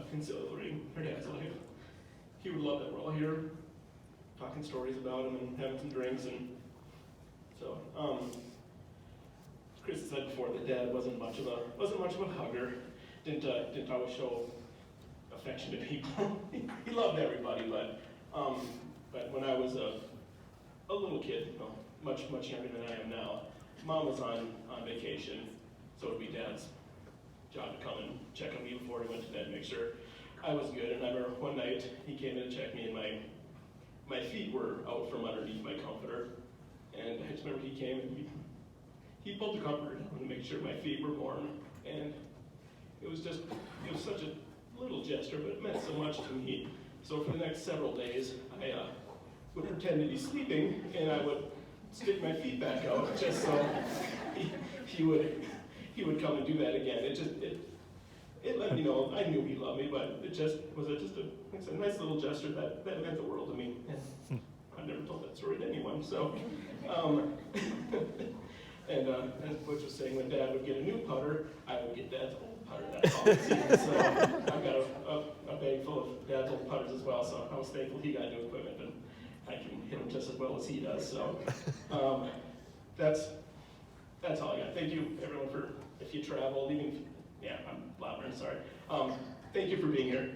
conciliating her dad's life. He would love that we're all here talking stories about him and having some drinks. And so, Chris said before that Dad wasn't much of a hugger. Didn't always show affection to people. He loved everybody, but when I was a little kid, much younger than I am now, Mom was on vacation, so it would be Dad's job to come and check on me before he went to bed, make sure I was good. And I remember one night he came in to check me, and my feet were out from underneath my comforter. And I just remember he came and he pulled the comforter down to make sure my feet were warm. And it was such a little gesture, but it meant so much to me. So for the next several days, I would pretend to be sleeping, and I would stick my feet back out just so he would come and do that again. It let me know I knew he loved me, but it just was a nice little gesture that meant the world to me. And I've never told that story to anyone. So, and as Butch was saying, when Dad would get a new putter, I would get Dad's old putter. That's all it seems. So I've got a bag full of Dad's old putters as well. So I was thankful he got new equipment, and I can hit him just as well as he does. So that's all I got. Thank you, everyone, for if you traveled, even I'm louder. Sorry. Thank you for being here.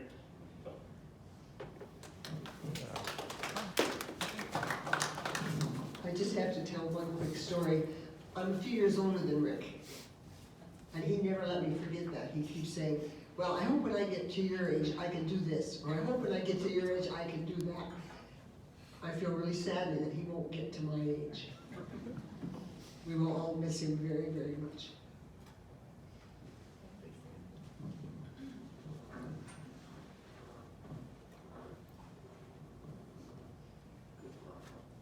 I just have to tell one quick story. I'm a few years older than Rick, and he never let me forget that. He keeps saying, well, I hope when I get to your age I can do this, or I hope when I get to your age I can do that. I feel really sadly that he won't get to my age. We will all miss him very, very much.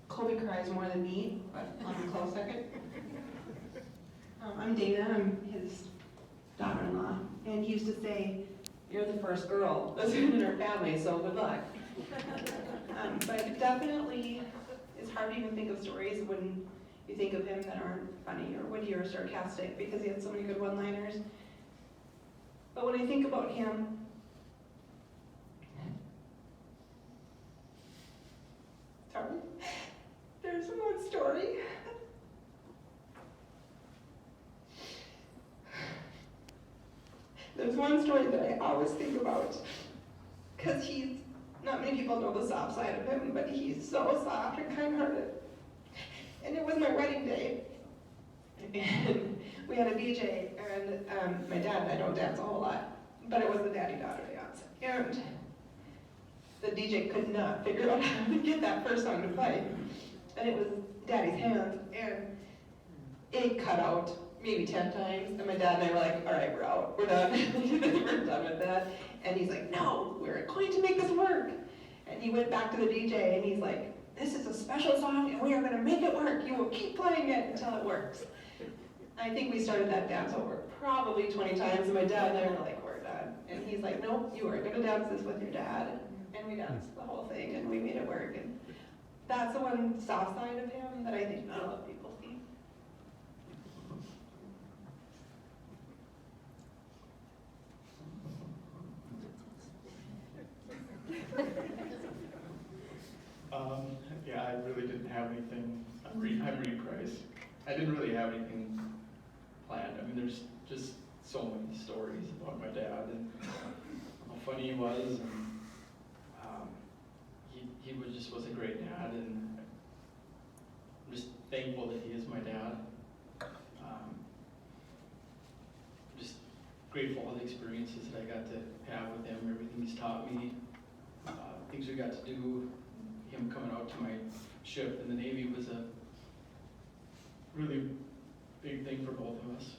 Colby cries more than me, but on a close second. I'm Dana, I'm his daughter-in-law, and he used to say, you're the first girl that's been in our family, so good luck. But definitely, it's hard to even think of stories when you think of him that aren't funny or witty or sarcastic, because he had so many good one-liners. But when I think about him, sorry, there's one story. There's one story that I always think about, because not many people know the soft side of him, but he's so soft and kind-hearted. And it was my wedding day, and we had a DJ, and my dad and I don't dance a whole lot, but it was the daddy-daughter dance. And the DJ could not figure out how to get that first song to play. And it was Daddy's Hands, and it cut out maybe 10 times, and my dad and I were like, all right, we're out, we're done, we're done with that. And he's like, no, we're going to make this work. And he went back to the DJ, and he's like, this is a special song, and we are going to make it work. You will keep playing it until it works. I think we started that dance over probably 20 times, and my dad and I were like, we're done. And he's like, no, you are going to dance this with your dad. And we danced the whole thing, and we made it work. And that's the one soft side of him that I think not a lot of people see. Yeah, I really didn't have anything. I'm Reed Price. I didn't really have anything planned. I mean, there's just so many stories about my dad and how funny he was, and he was a great dad, and I'm just thankful that he is my dad. Just grateful for all the experiences that I got to have with him, everything he's taught me, things we got to do. Him coming out to my ship in the Navy was a really big thing for both of us.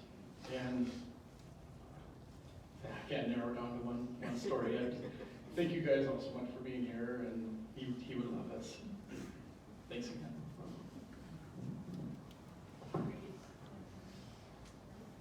And I can't narrow it down to one story. I thank you guys all so much for being here, and he would love us. Thanks again.